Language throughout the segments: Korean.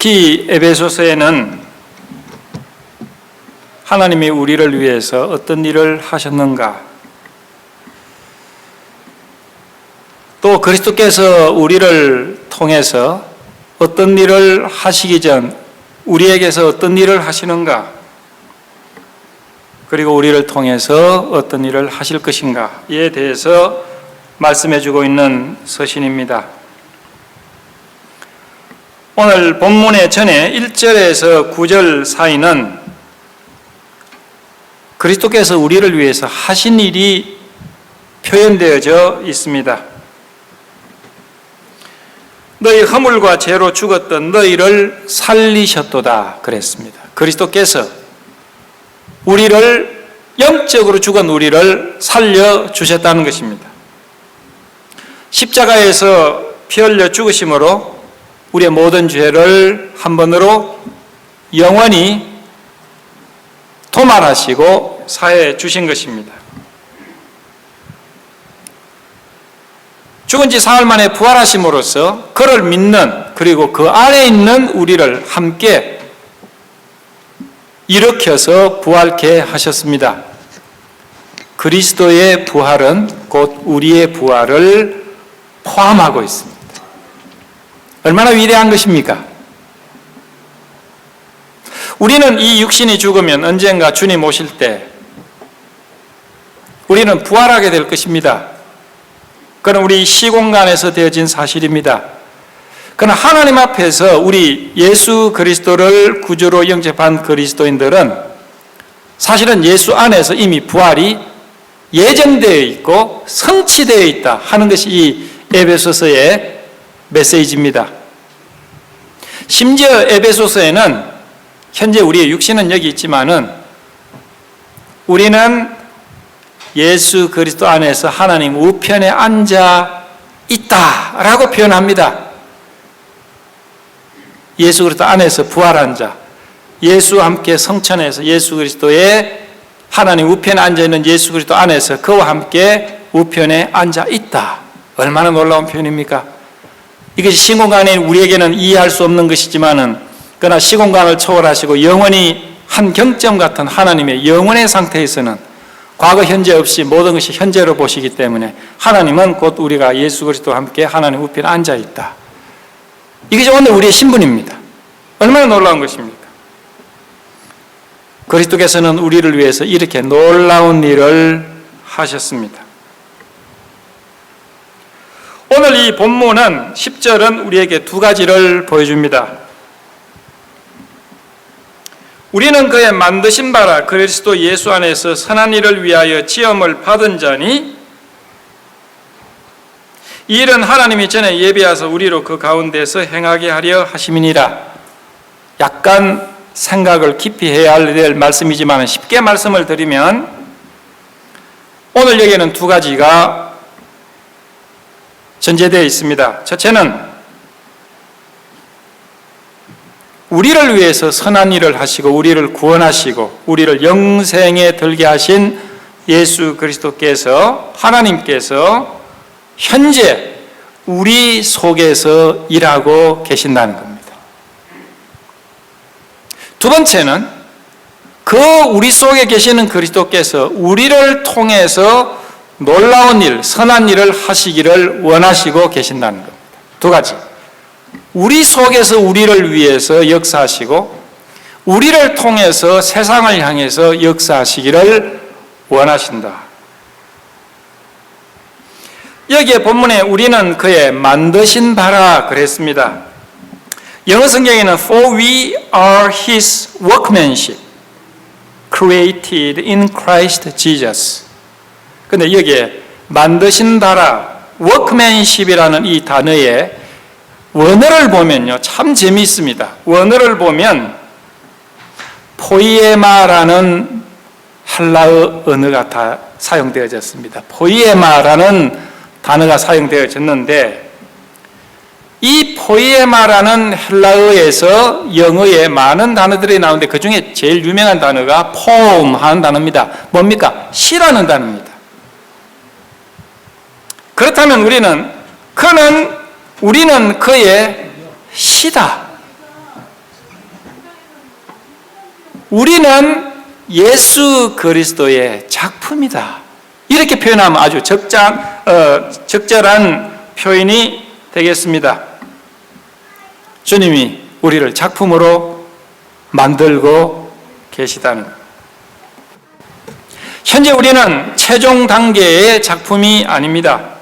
특히 에베소서에는 하나님이 우리를 위해서 어떤 일을 하셨는가, 또 그리스도께서 우리를 통해서 어떤 일을 하시기 전 우리에게서 어떤 일을 하시는가, 그리고 우리를 통해서 어떤 일을 하실 것인가에 대해서 말씀해 주고 있는 서신입니다. 오늘 본문의 전에 1절에서 9절 사이는 그리스도께서 우리를 위해서 하신 일이 표현되어져 있습니다. 너희 허물과 죄로 죽었던 너희를 살리셨도다 그랬습니다. 그리스도께서 우리를, 영적으로 죽은 우리를 살려주셨다는 것입니다. 십자가에서 피 흘려 죽으심으로 우리의 모든 죄를 한 번으로 영원히 도말하시고 사해 주신 것입니다. 죽은 지 사흘 만에 부활하심으로써 그를 믿는, 그리고 그 안에 있는 우리를 함께 일으켜서 부활케 하셨습니다. 그리스도의 부활은 곧 우리의 부활을 포함하고 있습니다. 얼마나 위대한 것입니까? 우리는 이 육신이 죽으면 언젠가 주님 오실 때 우리는 부활하게 될 것입니다. 그건 우리 시공간에서 되어진 사실입니다. 그러나 하나님 앞에서 우리 예수 그리스도를 구주로 영접한 그리스도인들은 사실은 예수 안에서 이미 부활이 예정되어 있고 성취되어 있다 하는 것이 이 에베소서의 메시지입니다. 심지어 에베소서에는 현재 우리의 육신은 여기 있지만은 우리는 예수 그리스도 안에서 하나님 우편에 앉아 있다라고 표현합니다. 예수 그리스도 안에서 부활한 자, 예수와 함께 성천해서 예수 그리스도의 하나님 우편에 앉아있는 예수 그리스도 안에서 그와 함께 우편에 앉아 있다. 얼마나 놀라운 표현입니까? 이것이 시공간인 우리에게는 이해할 수 없는 것이지만은, 그러나 시공간을 초월하시고 영원히 한 경점 같은 하나님의 영원의 상태에서는 과거 현재 없이 모든 것이 현재로 보시기 때문에 하나님은 곧 우리가 예수 그리스도와 함께 하나님 우편에 앉아 있다. 이것이 오늘 우리의 신분입니다. 얼마나 놀라운 것입니까? 그리스도께서는 우리를 위해서 이렇게 놀라운 일을 하셨습니다. 오늘 이 본문은 10절은 우리에게 두 가지를 보여줍니다. 우리는 그의 만드신 바라 그리스도 예수 안에서 선한 일을 위하여 지음을 받은 자니, 이 일은 하나님이 전에 예비하사 우리로 그 가운데서 행하게 하려 하심이니라. 약간 생각을 깊이 해야 할 말씀이지만 쉽게 말씀을 드리면 오늘 여기에는 두 가지가 전제되어 있습니다. 첫째는 우리를 위해서 선한 일을 하시고 우리를 구원하시고 우리를 영생에 들게 하신 예수 그리스도께서, 하나님께서 현재 우리 속에서 일하고 계신다는 겁니다. 두 번째는 그 우리 속에 계시는 그리스도께서 우리를 통해서 놀라운 일, 선한 일을 하시기를 원하시고 계신다는 겁니다. 두 가지. 우리 속에서 우리를 위해서 역사하시고 우리를 통해서 세상을 향해서 역사하시기를 원하신다. 여기에 본문에 우리는 그의 만드신 바라 그랬습니다. 영어 성경에는 For we are his workmanship, created in Christ Jesus. 근데 여기에 만드신 바라, workmanship이라는 이 단어에 원어를 보면요, 참 재미있습니다. 원어를 보면 포이에마라는 헬라어 언어가 다 사용되어졌습니다. 포이에마라는 단어가 사용되어졌는데, 이 포이에마라는 헬라어에서 영어에 많은 단어들이 나오는데 그 중에 제일 유명한 단어가 poem 하는 단어입니다. 뭡니까? 시라는 단어입니다. 그렇다면 우리는 그의 시다. 우리는 예수 그리스도의 작품이다. 이렇게 표현하면 아주 적절한 표현이 되겠습니다. 주님이 우리를 작품으로 만들고 계시다는 것. 현재 우리는 최종 단계의 작품이 아닙니다.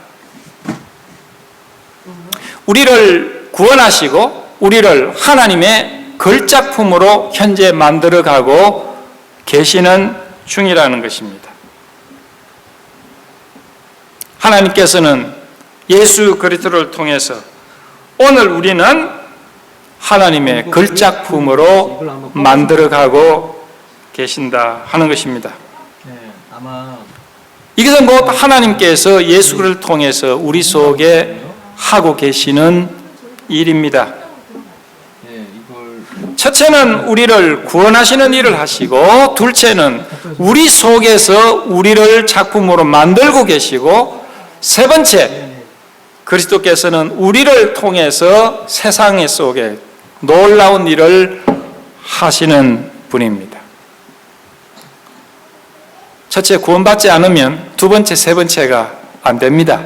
우리를 구원하시고 우리를 하나님의 걸작품으로 현재 만들어가고 계시는 중이라는 것입니다. 하나님께서는 예수 그리스도를 통해서 오늘 우리는 하나님의 걸작품으로 만들어가고 계신다 하는 것입니다. 이것은 곧 하나님께서 예수 그리스도를 통해서 우리 속에 하고 계시는 일입니다. 첫째는 우리를 구원하시는 일을 하시고, 둘째는 우리 속에서 우리를 작품으로 만들고 계시고, 세 번째, 그리스도께서는 우리를 통해서 세상 속에 놀라운 일을 하시는 분입니다. 첫째, 구원받지 않으면 두 번째, 세 번째가 안 됩니다.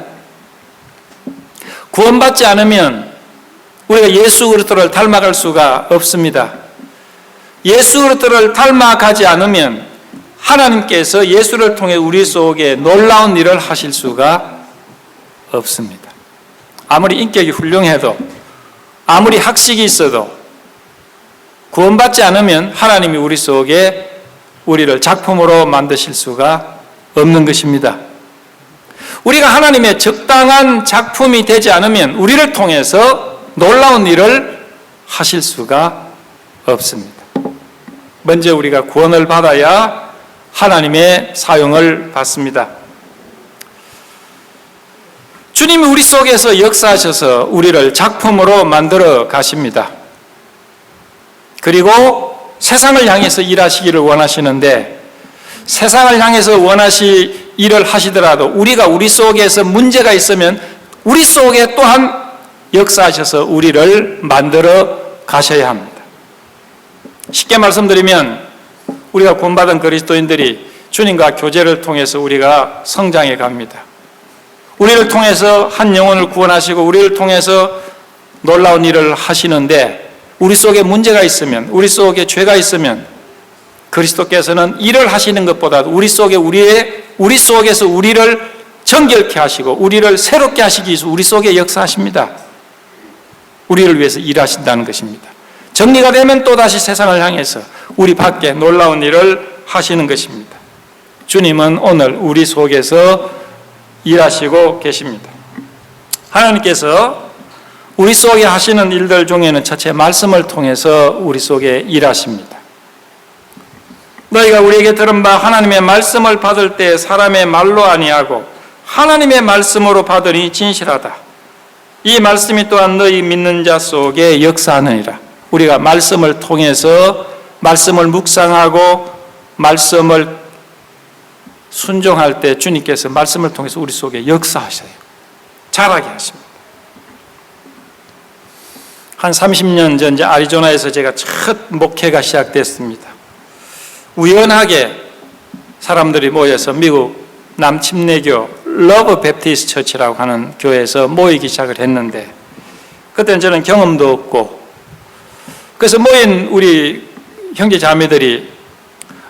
구원받지 않으면 우리가 예수 그리스도를 닮아갈 수가 없습니다. 예수 그리스도를 닮아가지 않으면 하나님께서 예수를 통해 우리 속에 놀라운 일을 하실 수가 없습니다. 아무리 인격이 훌륭해도, 아무리 학식이 있어도 구원받지 않으면 하나님이 우리 속에 우리를 작품으로 만드실 수가 없는 것입니다. 우리가 하나님의 적당한 작품이 되지 않으면 우리를 통해서 놀라운 일을 하실 수가 없습니다. 먼저 우리가 구원을 받아야 하나님의 사용을 받습니다. 주님이 우리 속에서 역사하셔서 우리를 작품으로 만들어 가십니다. 그리고 세상을 향해서 일하시기를 원하시는데, 세상을 향해서 일을 하시더라도 우리가 우리 속에서 문제가 있으면 우리 속에 또한 역사하셔서 우리를 만들어 가셔야 합니다. 쉽게 말씀드리면 우리가 구원받은 그리스도인들이 주님과 교제를 통해서 우리가 성장해 갑니다. 우리를 통해서 한 영혼을 구원하시고 우리를 통해서 놀라운 일을 하시는데, 우리 속에 문제가 있으면, 우리 속에 죄가 있으면 그리스도께서는 일을 하시는 것보다도 우리 속에서 우리를 정결케 하시고 우리를 새롭게 하시기 위해서 우리 속에 역사하십니다. 우리를 위해서 일하신다는 것입니다. 정리가 되면 또다시 세상을 향해서 우리 밖에 놀라운 일을 하시는 것입니다. 주님은 오늘 우리 속에서 일하시고 계십니다. 하나님께서 우리 속에 하시는 일들 중에는 첫째, 말씀을 통해서 우리 속에 일하십니다. 너희가 우리에게 들은 바 하나님의 말씀을 받을 때 사람의 말로 아니하고 하나님의 말씀으로 받으니 진실하다. 이 말씀이 또한 너희 믿는 자 속에 역사하느니라. 우리가 말씀을 통해서 말씀을 묵상하고 말씀을 순종할 때 주님께서 말씀을 통해서 우리 속에 역사하셔요. 자라게 하십니다. 한 30년 전 아리조나에서 제가 첫 목회가 시작됐습니다. 우연하게 사람들이 모여서 미국 남침례교 러브 베프티스트 처치라고 하는 교회에서 모이기 시작을 했는데, 그때는 저는 경험도 없고, 그래서 모인 우리 형제 자매들이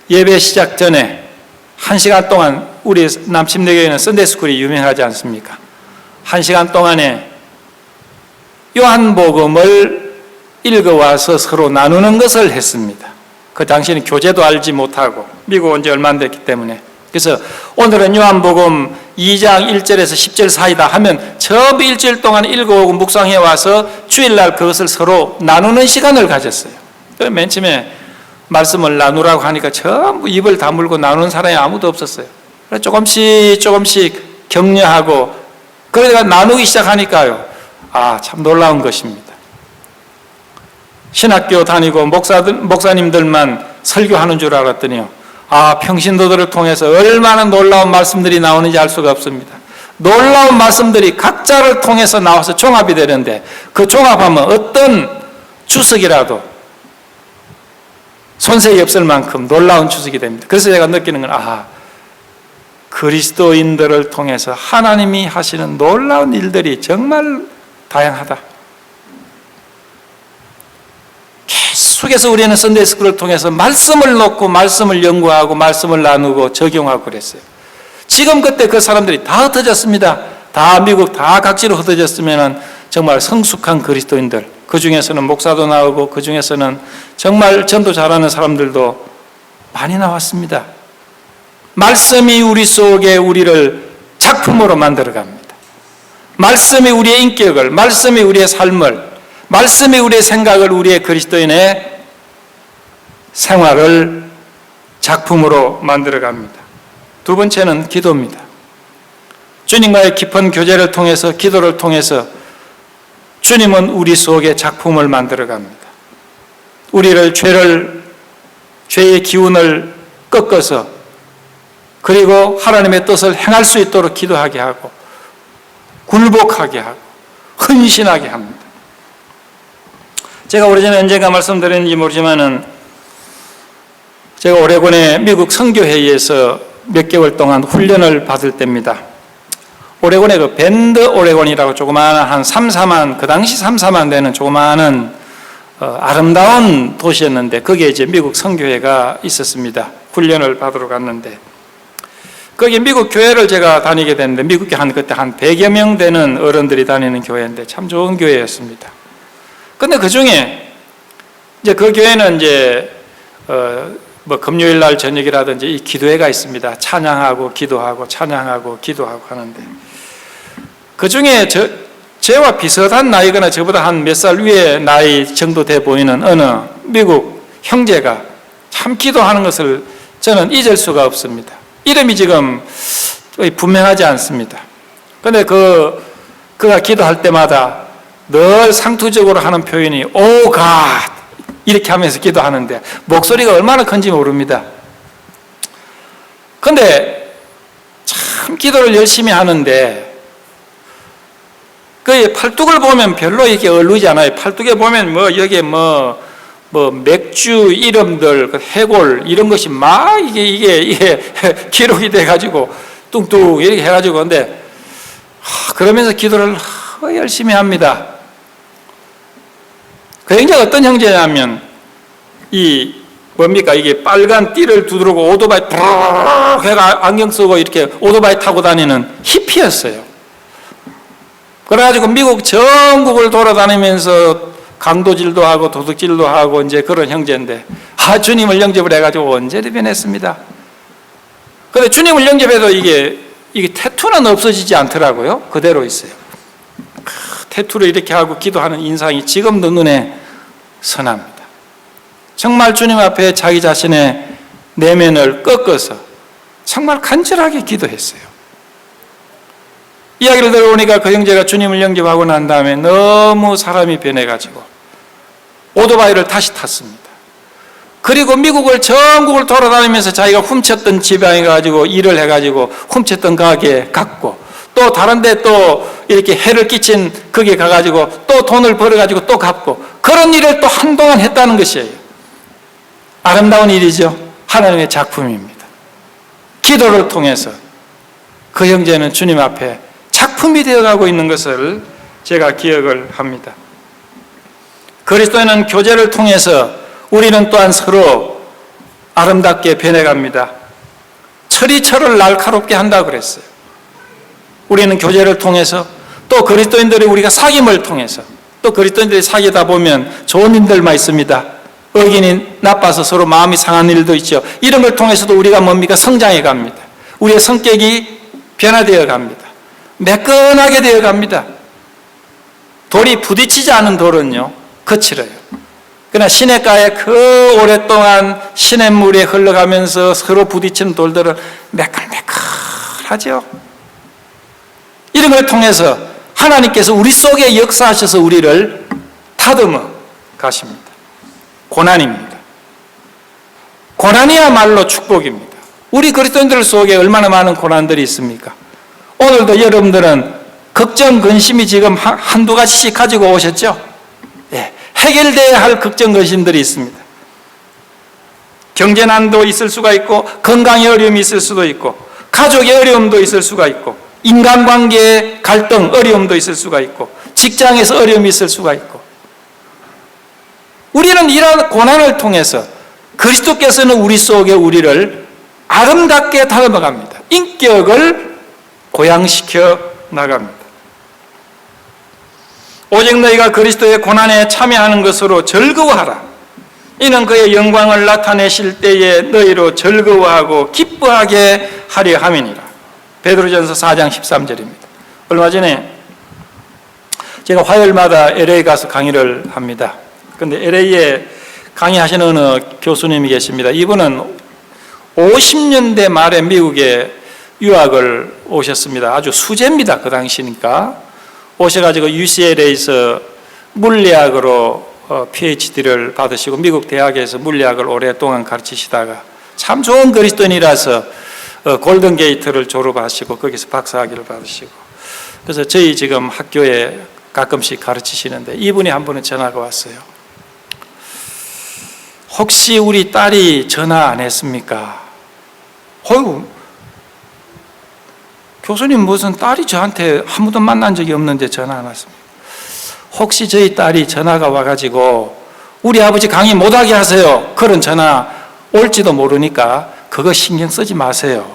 예배 시작 전에 1시간 동안, 우리 남침례교회는 선데이스쿨이 유명하지 않습니까? 1시간 동안에 요한복음을 읽어와서 서로 나누는 것을 했습니다. 그 당시에는 교재도 알지 못하고 미국 온 지 얼마 안 됐기 때문에. 그래서 오늘은 요한복음 2장 1절에서 10절 사이다 하면 전부 일주일 동안 읽어오고 묵상해 와서 주일날 그것을 서로 나누는 시간을 가졌어요. 맨 처음에 말씀을 나누라고 하니까 전부 입을 다물고 나누는 사람이 아무도 없었어요. 그래서 조금씩 격려하고, 그러다가 나누기 시작하니까요, 참 놀라운 것입니다. 신학교 다니고 목사님들만 설교하는 줄 알았더니요, 평신도들을 통해서 얼마나 놀라운 말씀들이 나오는지 알 수가 없습니다. 놀라운 말씀들이 각자를 통해서 나와서 종합이 되는데, 그 종합하면 어떤 주석이라도 손색이 없을 만큼 놀라운 추석이 됩니다. 그래서 제가 느끼는 건 그리스도인들을 통해서 하나님이 하시는 놀라운 일들이 정말 다양하다. 계속해서 우리는 선데이스쿨을 통해서 말씀을 놓고 말씀을 연구하고 말씀을 나누고 적용하고 그랬어요. 지금 그때 그 사람들이 다 흩어졌습니다. 다 미국 다 각지로 흩어졌으면 정말 성숙한 그리스도인들, 그 중에서는 목사도 나오고 그 중에서는 정말 전도 잘하는 사람들도 많이 나왔습니다. 말씀이 우리 속에 우리를 작품으로 만들어갑니다. 말씀이 우리의 인격을, 말씀이 우리의 삶을, 말씀이 우리의 생각을, 우리의 그리스도인의 생활을 작품으로 만들어갑니다. 두 번째는 기도입니다. 주님과의 깊은 교제를 통해서, 기도를 통해서 주님은 우리 속에 작품을 만들어갑니다. 우리를 죄의 기운을 꺾어서 그리고 하나님의 뜻을 행할 수 있도록 기도하게 하고 굴복하게 하고 헌신하게 합니다. 제가 오래전에 언젠가 말씀드렸는지 모르지만은 제가 오레곤의 미국 선교회의에서 몇 개월 동안 훈련을 받을 때입니다. 오레곤의 그 벤드 오레곤이라고 조그마한 한 3-4만, 그 당시 3-4만 되는 조그마한 아름다운 도시였는데 거기에 이제 미국 선교회가 있었습니다. 훈련을 받으러 갔는데 거기 미국 교회를 제가 다니게 됐는데 미국에 그때 한 100여 명 되는 어른들이 다니는 교회인데 참 좋은 교회였습니다. 근데 그 중에 이제 그 교회는 이제 금요일 날 저녁이라든지 이 기도회가 있습니다. 찬양하고 기도하고 찬양하고 기도하고 하는데 그 중에 저와 비슷한 나이거나 저보다 한 몇 살 위에 나이 정도 돼 보이는 어느 미국 형제가 참 기도하는 것을 저는 잊을 수가 없습니다. 이름이 지금 분명하지 않습니다. 그런데 그가 기도할 때마다 늘 상투적으로 하는 표현이 오 갓 이렇게 하면서 기도하는데 목소리가 얼마나 큰지 모릅니다. 그런데 참 기도를 열심히 하는데 그 팔뚝을 보면 별로 이렇게 얼루지 않아요. 팔뚝에 보면 여기에 맥주 이름들, 해골 이런 것이 막 이게 기록이 돼가지고 뚱뚱 이렇게 해가지고 근데 그러면서 기도를 열심히 합니다. 그 형제가 어떤 형제냐면 이게 빨간 띠를 두드리고 오토바이 푸르르 해가 안경 쓰고 이렇게 오토바이 타고 다니는 히피였어요. 그래가지고 미국 전국을 돌아다니면서 강도질도 하고 도둑질도 하고 이제 그런 형제인데 주님을 영접을 해가지고 언제 변했습니다. 그런데 주님을 영접해도 이게 태투는 없어지지 않더라고요. 그대로 있어요. 태투를 이렇게 하고 기도하는 인상이 지금도 눈에 선합니다. 정말 주님 앞에 자기 자신의 내면을 꺾어서 정말 간절하게 기도했어요. 이야기를 들어보니까 그 형제가 주님을 영접하고 난 다음에 너무 사람이 변해가지고 오토바이를 다시 탔습니다. 그리고 미국을 전국을 돌아다니면서 자기가 훔쳤던 지방에 가지고 일을 해가지고 훔쳤던 가게에 갔고 또 다른 데 또 이렇게 해를 끼친 거기에 가가지고 또 돈을 벌어가지고 또 갚고 그런 일을 또 한동안 했다는 것이에요. 아름다운 일이죠. 하나님의 작품입니다. 기도를 통해서 그 형제는 주님 앞에 작품이 되어가고 있는 것을 제가 기억을 합니다. 그리스도인은 교제를 통해서 우리는 또한 서로 아름답게 변해갑니다. 철이 철을 날카롭게 한다고 그랬어요. 우리는 교제를 통해서 또 그리스도인들이 우리가 사귐을 통해서 또 그리스도인들이 사귀다 보면 좋은 일들만 있습니다. 의견이 나빠서 서로 마음이 상한 일도 있죠. 이런 걸 통해서도 우리가 성장해 갑니다. 우리의 성격이 변화되어 갑니다. 매끈하게 되어 갑니다. 돌이 부딪히지 않은 돌은요 거칠어요. 그러나 시냇가에 그 오랫동안 시냇물에 흘러가면서 서로 부딪히는 돌들은 매끌매끌하죠. 이런 걸 통해서 하나님께서 우리 속에 역사하셔서 우리를 다듬어 가십니다. 고난입니다. 고난이야말로 축복입니다. 우리 그리스도인들 속에 얼마나 많은 고난들이 있습니까? 오늘도 여러분들은 걱정, 근심이 지금 한두 가지씩 가지고 오셨죠? 예, 해결돼야 할 걱정, 근심들이 있습니다. 경제난도 있을 수가 있고, 건강의 어려움이 있을 수도 있고, 가족의 어려움도 있을 수가 있고, 인간관계의 갈등, 어려움도 있을 수가 있고, 직장에서 어려움이 있을 수가 있고, 우리는 이러한 고난을 통해서 그리스도께서는 우리 속에 우리를 아름답게 다듬어 갑니다. 인격을 고양시켜 나갑니다. 오직 너희가 그리스도의 고난에 참여하는 것으로 즐거워하라. 이는 그의 영광을 나타내실 때에 너희로 즐거워하고 기뻐하게 하려 함이니라. 베드로전서 4장 13절입니다. 얼마 전에 제가 화요일마다 LA 가서 강의를 합니다. 그런데 LA에 강의하시는 어느 교수님이 계십니다. 이분은 50년대 말에 미국에 유학을 오셨습니다. 아주 수재입니다. 그 당시니까. 오셔가지고 UCLA에서 물리학으로 PhD를 받으시고 미국 대학에서 물리학을 오랫동안 가르치시다가 참 좋은 그리스도인이라서 골든 게이트를 졸업하시고 거기서 박사학위를 받으시고, 그래서 저희 지금 학교에 가끔씩 가르치시는데 이분이 한 번은 전화가 왔어요. 혹시 우리 딸이 전화 안 했습니까? 어이구, 교수님 무슨 딸이 저한테 한 번도 만난 적이 없는데 전화 안 왔습니까? 혹시 저희 딸이 전화가 와가지고 우리 아버지 강의 못하게 하세요, 그런 전화 올지도 모르니까 그거 신경 쓰지 마세요.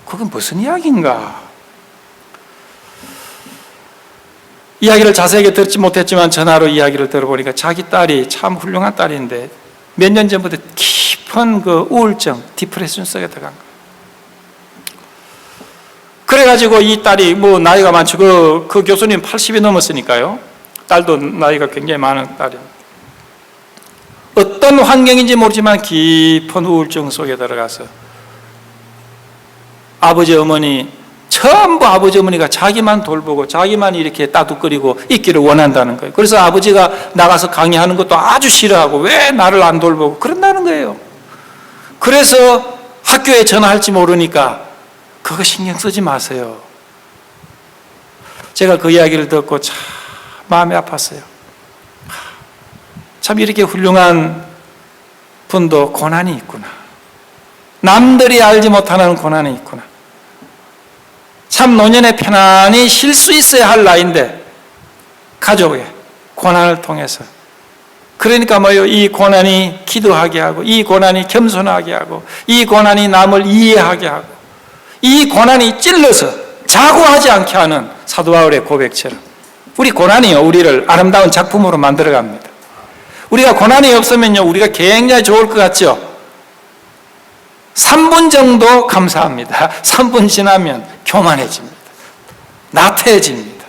그건 무슨 이야기인가? 이야기를 자세하게 듣지 못했지만 전화로 이야기를 들어보니까 자기 딸이 참 훌륭한 딸인데 몇 년 전부터 깊은 그 우울증, 디프레션 속에 들어간 거예요. 그래가지고 이 딸이 뭐 나이가 많죠. 그 교수님 80이 넘었으니까요. 딸도 나이가 굉장히 많은 딸입니다. 어떤 환경인지 모르지만 깊은 우울증 속에 들어가서 아버지 어머니, 전부 아버지 어머니가 자기만 돌보고 자기만 이렇게 따뜻거리고 있기를 원한다는 거예요. 그래서 아버지가 나가서 강의하는 것도 아주 싫어하고 왜 나를 안 돌보고 그런다는 거예요. 그래서 학교에 전화할지 모르니까 그거 신경 쓰지 마세요. 제가 그 이야기를 듣고 참 마음이 아팠어요. 참 이렇게 훌륭한 분도 고난이 있구나. 남들이 알지 못하는 고난이 있구나. 참 노년에 편안히 쉴 수 있어야 할 나이인데 가족의 고난을 통해서, 그러니까 뭐요, 이 고난이 기도하게 하고, 이 고난이 겸손하게 하고, 이 고난이 남을 이해하게 하고, 이 고난이 찔러서 자고하지 않게 하는 사도 바울의 고백처럼 우리 고난이요, 우리를 아름다운 작품으로 만들어갑니다. 우리가 고난이 없으면요, 우리가 굉장히 좋을 것 같죠? 3분 정도 감사합니다. 3분 지나면 교만해집니다. 나태해집니다.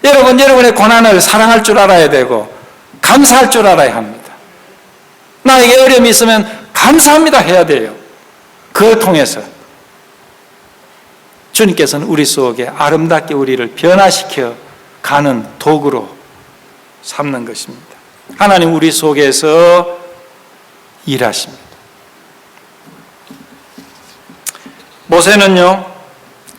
여러분의 고난을 사랑할 줄 알아야 되고 감사할 줄 알아야 합니다. 나에게 어려움이 있으면 감사합니다 해야 돼요. 그걸 통해서 주님께서는 우리 속에 아름답게 우리를 변화시켜 가는 도구로 삼는 것입니다. 하나님 우리 속에서 일하십니다. 모세는요,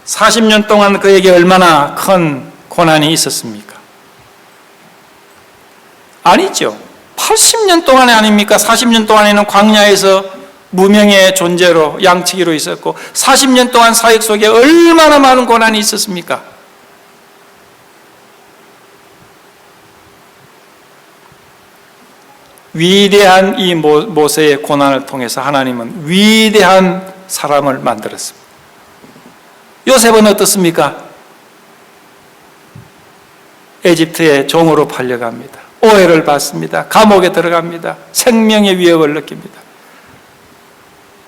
40년 동안 그에게 얼마나 큰 고난이 있었습니까? 아니죠. 80년 동안이 아닙니까? 40년 동안에는 광야에서 무명의 존재로 양치기로 있었고 40년 동안 사역 속에 얼마나 많은 고난이 있었습니까? 위대한 이 모세의 고난을 통해서 하나님은 위대한 사람을 만들었습니다. 요셉은 어떻습니까? 에집트의 종으로 팔려갑니다. 오해를 받습니다. 감옥에 들어갑니다. 생명의 위협을 느낍니다.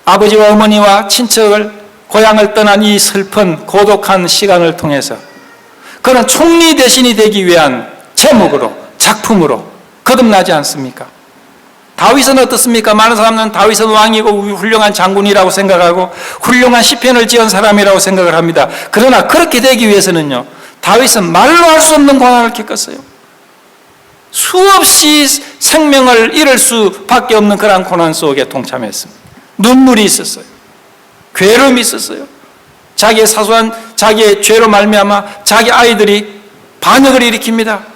아버지와 어머니와 친척을, 고향을 떠난 이 슬픈 고독한 시간을 통해서 그는 총리 대신이 되기 위한 제목으로, 작품으로 거듭나지 않습니까? 다윗은 어떻습니까? 많은 사람들은 다윗은 왕이고 훌륭한 장군이라고 생각하고 훌륭한 시편을 지은 사람이라고 생각을 합니다. 그러나 그렇게 되기 위해서는요, 다윗은 말로 할 수 없는 고난을 겪었어요. 수없이 생명을 잃을 수밖에 없는 그런 고난 속에 동참했습니다. 눈물이 있었어요. 괴로움이 있었어요. 자기의 사소한 자기의 죄로 말미암아 자기 아이들이 반역을 일으킵니다.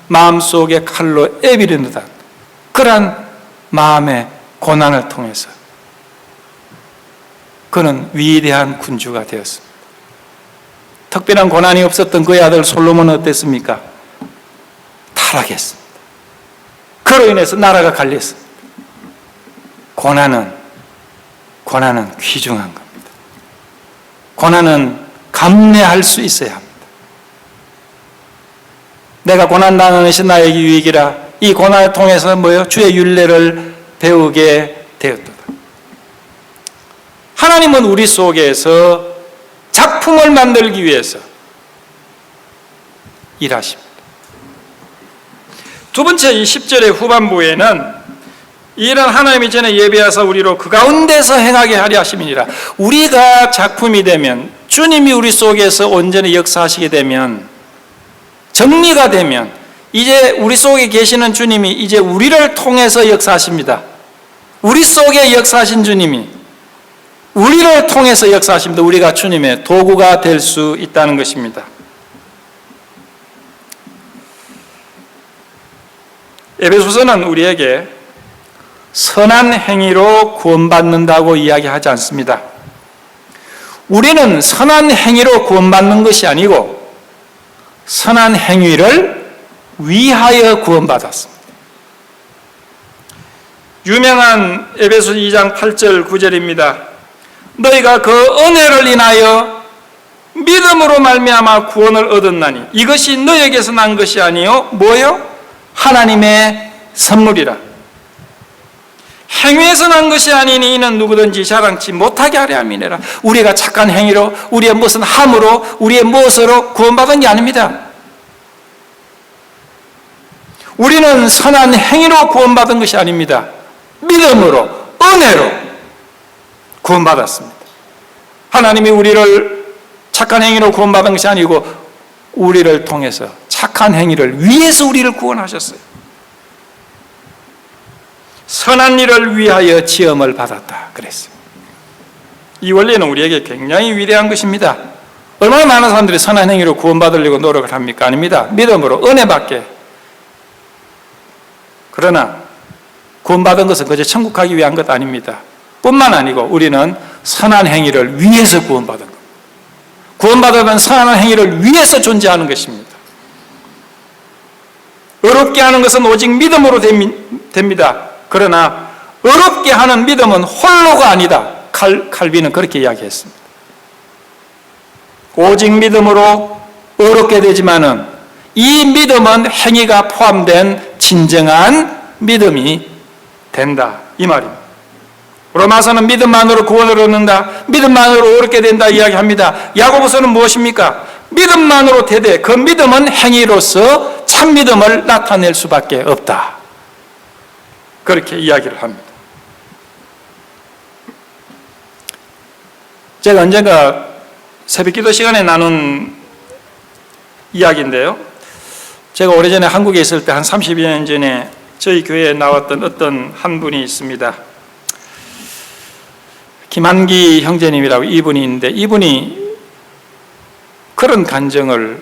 마음속에 칼로 애비는 듯한 그러한 마음의 고난을 통해서 그는 위대한 군주가 되었습니다. 특별한 고난이 없었던 그의 아들 솔로몬은 어땠습니까? 타락했습니다. 그로 인해서 나라가 갈렸습니다. 고난은 귀중한 겁니다. 고난은 감내할 수 있어야 합니다. 내가 고난당하는 것이 나에게 유익이라. 이 고난을 통해서 주의 율례를 배우게 되었다. 하나님은 우리 속에서 작품을 만들기 위해서 일하십니다. 두 번째, 이 10절의 후반부에는 이런 하나님이 전에 예비하사 우리로 그 가운데서 행하게 하려 하심이니라. 우리가 작품이 되면, 주님이 우리 속에서 온전히 역사하시게 되면, 정리가 되면, 이제 우리 속에 계시는 주님이 이제 우리를 통해서 역사하십니다. 우리 속에 역사하신 주님이 우리를 통해서 역사하십니다. 우리가 주님의 도구가 될 수 있다는 것입니다. 에베소서는 우리에게 선한 행위로 구원받는다고 이야기하지 않습니다. 우리는 선한 행위로 구원받는 것이 아니고 선한 행위를 위하여 구원받았습니다. 유명한 에베소 2장 8절 9절입니다. 너희가 그 은혜를 인하여 믿음으로 말미암아 구원을 얻었나니 이것이 너희에게서 난 것이 아니요 뭐요? 하나님의 선물이라. 행위에서 난 것이 아니니 이는 누구든지 자랑치 못하게 하려 함이니라. 우리가 착한 행위로, 우리의 무슨 함으로, 우리의 무엇으로 구원받은 게 아닙니다. 우리는 선한 행위로 구원받은 것이 아닙니다. 믿음으로, 은혜로 구원받았습니다. 하나님이 우리를 착한 행위로 구원받은 것이 아니고 우리를 통해서 착한 행위를 위해서 우리를 구원하셨어요. 선한 일을 위하여 지음을 받았다 그랬어요. 이 원리는 우리에게 굉장히 위대한 것입니다. 얼마나 많은 사람들이 선한 행위로 구원받으려고 노력을 합니까? 아닙니다. 믿음으로 은혜받게. 그러나 구원받은 것은 그저 천국 가기 위한 것 아닙니다. 뿐만 아니고 우리는 선한 행위를 위해서 구원받은 겁니다. 구원받으면 선한 행위를 위해서 존재하는 것입니다. 어렵게 하는 것은 오직 믿음으로 됩니다. 그러나 어렵게 하는 믿음은 홀로가 아니다. 칼빈은 그렇게 이야기했습니다. 오직 믿음으로 어렵게 되지만은 이 믿음은 행위가 포함된 진정한 믿음이 된다. 이 말입니다. 로마서는 믿음만으로 구원을 얻는다. 믿음만으로 어렵게 된다 이야기합니다. 야고보서는 무엇입니까? 믿음만으로 되되 그 믿음은 행위로서 참 믿음을 나타낼 수밖에 없다. 그렇게 이야기를 합니다. 제가 언젠가 새벽기도 시간에 나눈 이야기인데요. 제가 오래전에 한국에 있을 때 한 30여 년 전에 저희 교회에 나왔던 어떤 한 분이 있습니다. 김한기 형제님이라고 이분이 있는데 이분이 그런 간증을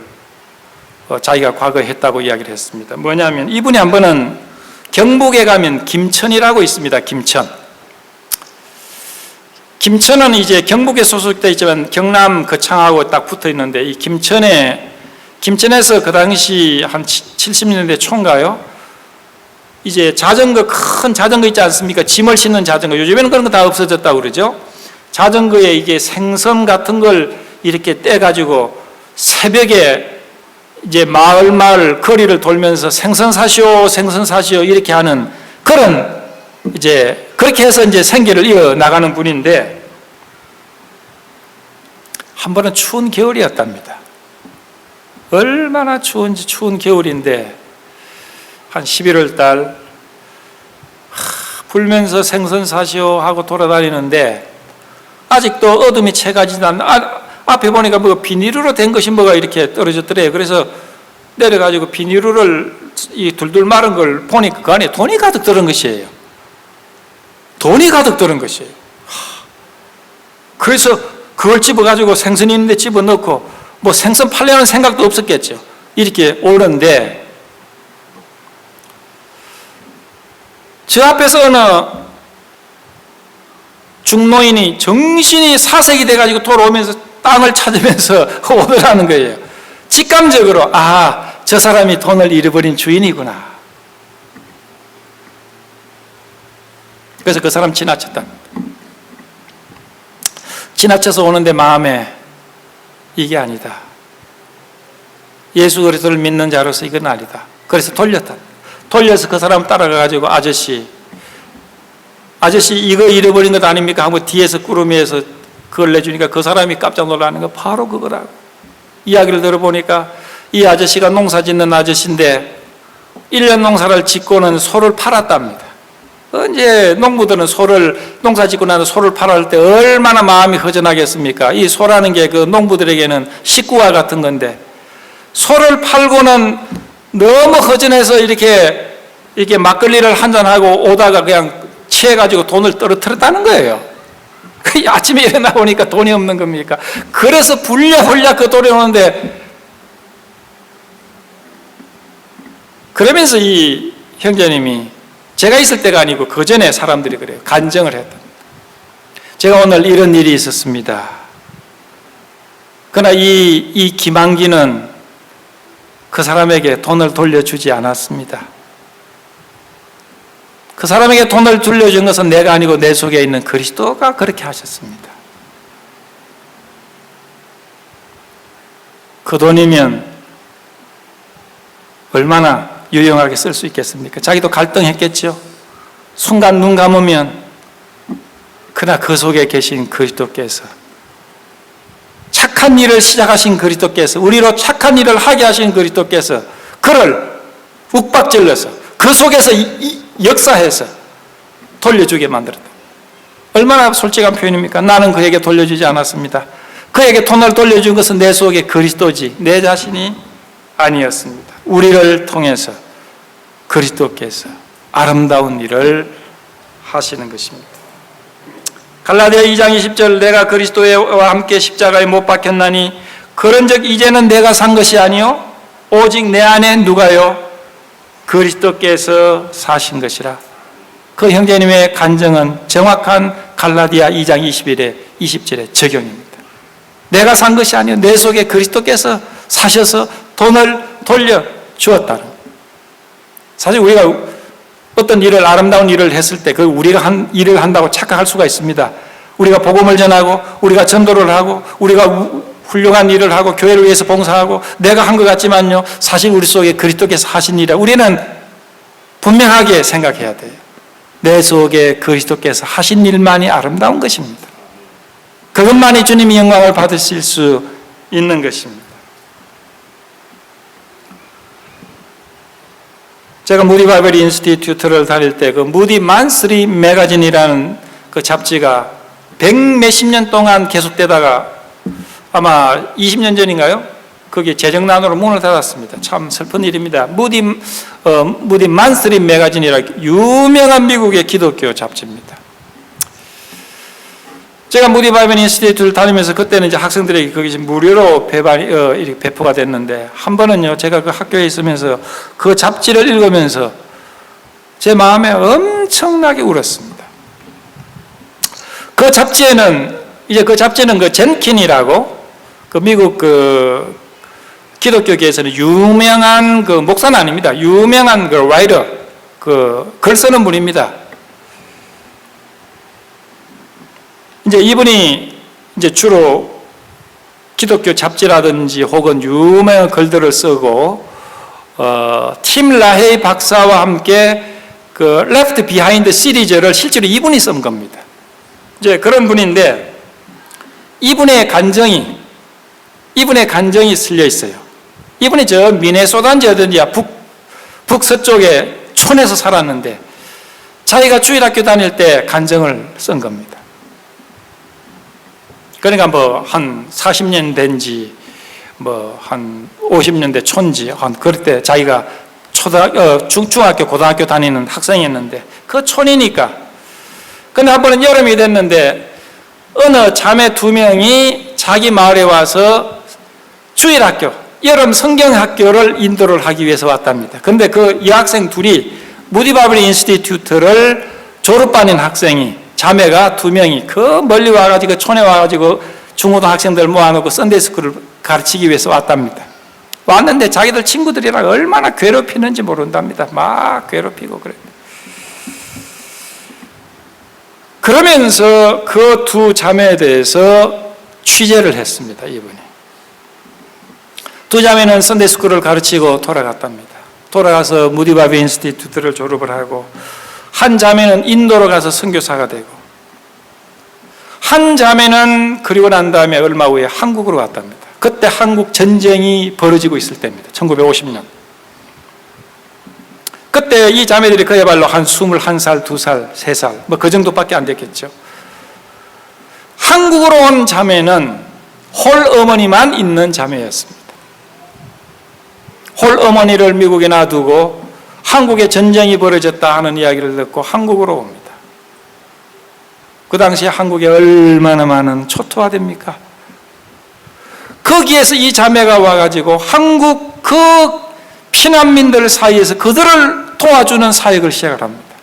자기가 과거에 했다고 이야기를 했습니다. 뭐냐면 이분이 한 번은 경북에 가면 김천이라고 있습니다. 김천은 이제 경북에 소속되어 있지만 경남 거창하고 딱 붙어 있는데 이 김천에서 그 당시 한 70년대 초인가요? 이제 자전거, 큰 자전거 있지 않습니까? 짐을 싣는 자전거. 요즘에는 그런 거 다 없어졌다고 그러죠? 자전거에 이게 생선 같은 걸 이렇게 떼가지고 새벽에 이제 마을 거리를 돌면서 생선 사시오 이렇게 하는 그런 이제 그렇게 해서 이제 생계를 이어나가는 분인데 한 번은 추운 겨울이었답니다. 얼마나 추운지 추운 겨울인데 한 11월 달 불면서 생선 사시오 하고 돌아다니는데 아직도 어둠이 채가지도 않는 앞에 보니까 뭐 비닐로 된 것이 뭐가 이렇게 떨어졌더래요. 그래서 내려가지고 비닐을 이 둘둘 마른 걸 보니까 그 안에 돈이 가득 들은 것이에요. 돈이 가득 들은 것이에요. 그래서 그걸 집어가지고 생선이 있는데 집어넣고 뭐 생선 팔려는 생각도 없었겠죠. 이렇게 오는데 저 앞에서 어느 중노인이 정신이 사색이 돼가지고 돌아오면서 땅을 찾으면서 오더라는 거예요. 직감적으로 저 사람이 돈을 잃어버린 주인이구나. 그래서 그 사람 지나쳤다. 지나쳐서 오는데 마음에 이게 아니다. 예수 그리스도를 믿는 자로서 이건 아니다. 그래서 돌렸다. 돌려서 그 사람 따라가가지고 아저씨 이거 잃어버린 것 아닙니까? 하고 뒤에서 꾸러미에서 그걸 내주니까 그 사람이 깜짝 놀라는 거 바로 그거라고. 이야기를 들어보니까 이 아저씨가 농사 짓는 아저씨인데 1년 농사를 짓고는 소를 팔았답니다. 이제 농부들은 농사 짓고 나서 소를 팔을 때 얼마나 마음이 허전하겠습니까? 이 소라는 게 그 농부들에게는 식구와 같은 건데 소를 팔고는 너무 허전해서 이렇게 막걸리를 한잔하고 오다가 그냥 취해가지고 돈을 떨어뜨렸다는 거예요. 아침에 일어나 보니까 돈이 없는 겁니까? 그래서 불려불려 그 돈이 오는데, 그러면서 이 형제님이 제가 있을 때가 아니고 그 전에 사람들이 그래요. 간증을 했다. 제가 오늘 이런 일이 있었습니다. 그러나 이 김한기는 그 사람에게 돈을 돌려주지 않았습니다. 그 사람에게 돈을 돌려준 것은 내가 아니고 내 속에 있는 그리스도가 그렇게 하셨습니다. 그 돈이면 얼마나 유용하게 쓸 수 있겠습니까? 자기도 갈등했겠죠. 순간 눈 감으면 그러나 그 속에 계신 그리스도께서, 착한 일을 시작하신 그리스도께서, 우리로 착한 일을 하게 하신 그리스도께서 그를 욱박질러서 그 속에서 역사해서 돌려주게 만들었다. 얼마나 솔직한 표현입니까? 나는 그에게 돌려주지 않았습니다. 그에게 돈을 돌려준 것은 내 속에 그리스도지 내 자신이 아니었습니다. 우리를 통해서 그리스도께서 아름다운 일을 하시는 것입니다. 갈라디아 2장 20절, 내가 그리스도와 함께 십자가에 못 박혔나니 그런즉 이제는 내가 산 것이 아니요 오직 내 안에 누가요? 그리스도께서 사신 것이라. 그 형제님의 간증은 정확한 갈라디아 2장 20절의 적용입니다. 내가 산 것이 아니요 내 속에 그리스도께서 사셔서 돈을 돌려주었다는 거예요. 사실 우리가 어떤 일을, 아름다운 일을 했을 때 그 우리가 한 일을 한다고 착각할 수가 있습니다. 우리가 복음을 전하고 우리가 전도를 하고 우리가 훌륭한 일을 하고 교회를 위해서 봉사하고 내가 한 것 같지만요 사실 우리 속에 그리스도께서 하신 일이라 우리는 분명하게 생각해야 돼요. 내 속에 그리스도께서 하신 일만이 아름다운 것입니다. 그것만이 주님이 영광을 받으실 수 있는 것입니다. 제가 무디 바이블 인스티튜트를 다닐 때 그 무디 만스리 매거진이라는 그 잡지가 100몇십 년 동안 계속되다가 아마 20년 전인가요? 거기에 재정난으로 문을 닫았습니다. 참 슬픈 일입니다. 무디 만스리 매거진이라 유명한 미국의 기독교 잡지입니다. 제가 무디 바이블 인스티튜트를 다니면서 그때는 이제 학생들에게 거기 무료로 이렇게 배포가 됐는데 한 번은요 제가 그 학교에 있으면서 그 잡지를 읽으면서 제 마음에 엄청나게 울었습니다. 그 잡지에는 그 젠킨이라고 그 미국 그 기독교계에서는 유명한 그 목사는 아닙니다. 유명한 그 라이터, 그 글 쓰는 분입니다. 이제 이분이 이제 주로 기독교 잡지라든지 혹은 유명한 글들을 쓰고 팀 라헤이 박사와 함께 그 Left Behind 시리즈를 실제로 이분이 쓴 겁니다. 이제 그런 분인데 이분의 간정이 실려 있어요. 이분이 저 미네소단지 어딘지 북서쪽에 촌에서 살았는데 자기가 주일학교 다닐 때 간정을 쓴 겁니다. 그러니까 뭐 한 40년 된지 뭐 한 50년 된 촌지 그럴 때 자기가 중학교 고등학교 다니는 학생이었는데 그 촌이니까. 근데 한 번은 여름이 됐는데 어느 자매 2명이 자기 마을에 와서 주일학교 여름 성경학교를 인도를 하기 위해서 왔답니다. 근데 그 여학생 둘이 무디 바이블 인스티튜트를 졸업반인 학생이, 자매가 2명이 그 멀리 와가지고 촌에 와가지고 중고등 학생들 모아놓고 썬데이스쿨을 가르치기 위해서 왔답니다. 왔는데 자기들 친구들이랑 얼마나 괴롭히는지 모른답니다. 막 괴롭히고 그래요. 그러면서 그 2 자매에 대해서 취재를 했습니다. 이분이. 2 자매는 썬데이스쿨을 가르치고 돌아갔답니다. 돌아가서 무디 바이블 인스티튜트를 졸업을 하고, 한 자매는 인도로 가서 선교사가 되고, 한 자매는 그리고 난 다음에 얼마 후에 한국으로 왔답니다. 그때 한국 전쟁이 벌어지고 있을 때입니다. 1950년. 그때 이 자매들이 그야말로 한 21살, 2살, 3살 뭐 그 정도밖에 안 됐겠죠. 한국으로 온 자매는 홀 어머니만 있는 자매였습니다. 홀 어머니를 미국에 놔두고 한국에 전쟁이 벌어졌다 하는 이야기를 듣고 한국으로 옵니다. 그 당시에 한국에 얼마나 많은 초토화됩니까? 거기에서 이 자매가 와가지고 한국 그 피난민들 사이에서 그들을 도와주는 사역을 시작을 합니다.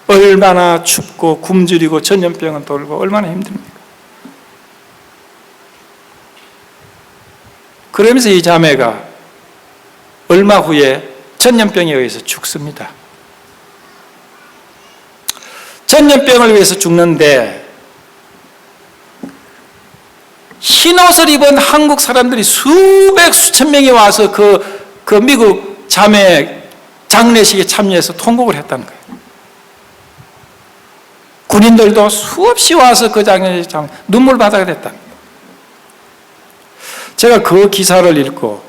얼마나 춥고 굶주리고 전염병은 돌고 얼마나 힘듭니까? 그러면서 이 자매가 얼마 후에 전염병에 의해서 죽습니다. 전염병을 위해서 죽는데 흰옷을 입은 한국 사람들이 수백 수천 명이 와서 그 미국 자매 장례식에 참여해서 통곡을 했다는 거예요. 군인들도 수없이 와서 그 장례식에 눈물바다가 됐답니다. 제가 그 기사를 읽고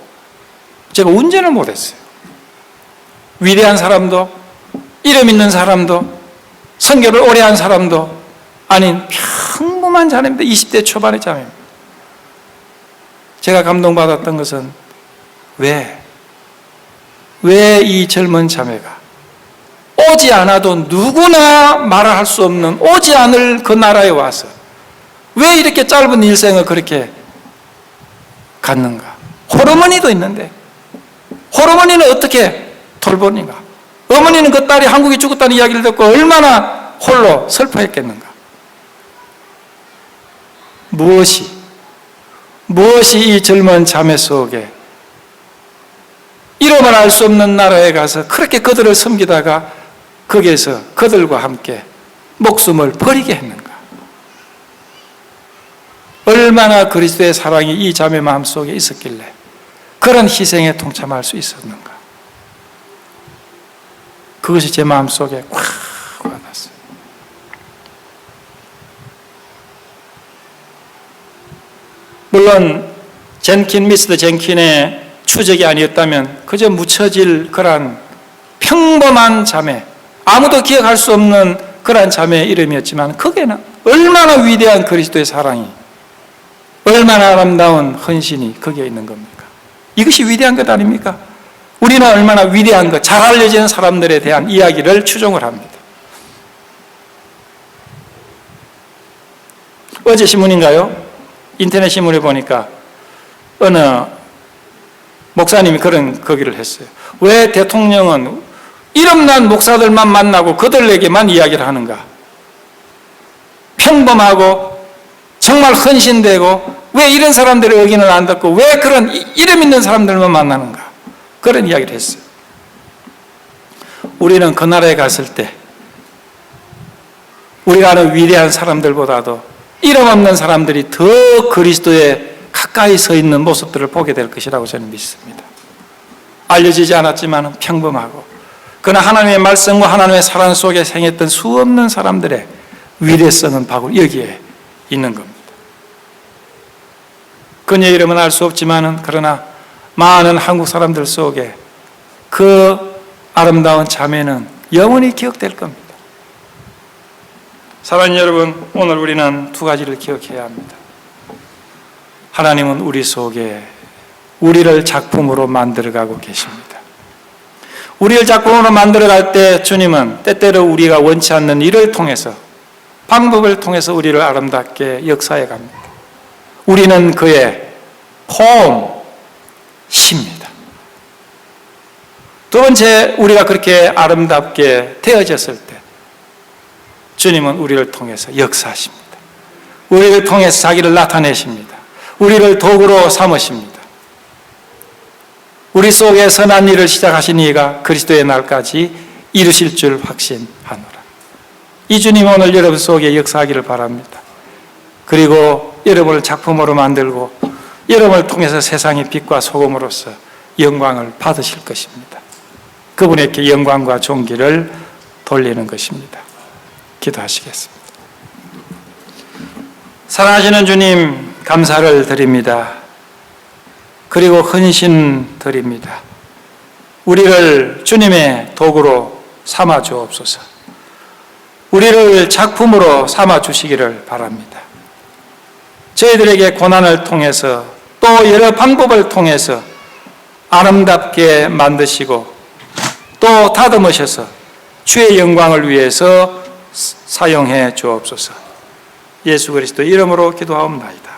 제가 운전을 못했어요. 위대한 사람도, 이름 있는 사람도, 선교를 오래 한 사람도 아닌 평범한 자매입니다. 20대 초반의 자매입니다. 제가 감동받았던 것은 왜 이 젊은 자매가 오지 않아도 누구나 말을 할 수 없는, 오지 않을 그 나라에 와서 왜 이렇게 짧은 일생을 그렇게 갔는가? 홀어머니도 있는데 홀어머니는 어떻게 돌보는가? 어머니는 그 딸이 한국에 죽었다는 이야기를 듣고 얼마나 홀로 슬퍼했겠는가? 무엇이 이 젊은 자매 속에 이름을 알 수 없는 나라에 가서 그렇게 그들을 섬기다가 거기에서 그들과 함께 목숨을 버리게 했는가? 얼마나 그리스도의 사랑이 이 자매 마음속에 있었길래 그런 희생에 동참할 수 있었는가? 그것이 제 마음속에 꽉 와닿았어요. 물론 미스터 젠킨의 추적이 아니었다면 그저 묻혀질 그런 평범한 자매, 아무도 기억할 수 없는 그런 자매의 이름이었지만 거기에는 얼마나 위대한 그리스도의 사랑이, 얼마나 아름다운 헌신이 거기에 있는 겁니까? 이것이 위대한 것 아닙니까? 우리는 얼마나 위대한 것, 잘 알려지는 사람들에 대한 이야기를 추종을 합니다. 어제 신문인가요? 인터넷 신문에 보니까 어느 목사님이 그런 거기를 했어요. 왜 대통령은 이름난 목사들만 만나고 그들에게만 이야기를 하는가? 평범하고 정말 헌신되고 왜 이런 사람들의 의견을 안 듣고 왜 그런 이름 있는 사람들만 만나는가? 그런 이야기를 했어요. 우리는 그 나라에 갔을 때 우리가 아는 위대한 사람들보다도 이름 없는 사람들이 더 그리스도에 가까이 서 있는 모습들을 보게 될 것이라고 저는 믿습니다. 알려지지 않았지만 평범하고 그러나 하나님의 말씀과 하나님의 사랑 속에 생했던 수없는 사람들의 위대성은 바로 여기에 있는 겁니다. 그녀의 이름은 알 수 없지만 그러나 많은 한국 사람들 속에 그 아름다운 자매는 영원히 기억될 겁니다. 사랑하는 여러분, 오늘 우리는 2가지를 기억해야 합니다. 하나님은 우리 속에 우리를 작품으로 만들어가고 계십니다. 우리를 작품으로 만들어갈 때 주님은 때때로 우리가 원치 않는 일을 통해서, 방법을 통해서 우리를 아름답게 역사해 갑니다. 우리는 그의 폼입니다. 두 번째, 우리가 그렇게 아름답게 되어졌을 때 주님은 우리를 통해서 역사하십니다. 우리를 통해서 자기를 나타내십니다. 우리를 도구로 삼으십니다. 우리 속에 선한 일을 시작하신 이가 그리스도의 날까지 이루실 줄 확신하노라. 이 주님 오늘 여러분 속에 역사하기를 바랍니다. 그리고 여러분을 작품으로 만들고 여러분을 통해서 세상의 빛과 소금으로서 영광을 받으실 것입니다. 그분에게 영광과 존귀를 돌리는 것입니다. 기도하시겠습니다. 사랑하시는 주님, 감사를 드립니다. 그리고 헌신 드립니다. 우리를 주님의 도구로 삼아 주옵소서. 우리를 작품으로 삼아 주시기를 바랍니다. 저희들에게 고난을 통해서 또 여러 방법을 통해서 아름답게 만드시고 또 다듬으셔서 주의 영광을 위해서 사용해 주옵소서. 예수 그리스도 이름으로 기도하옵나이다.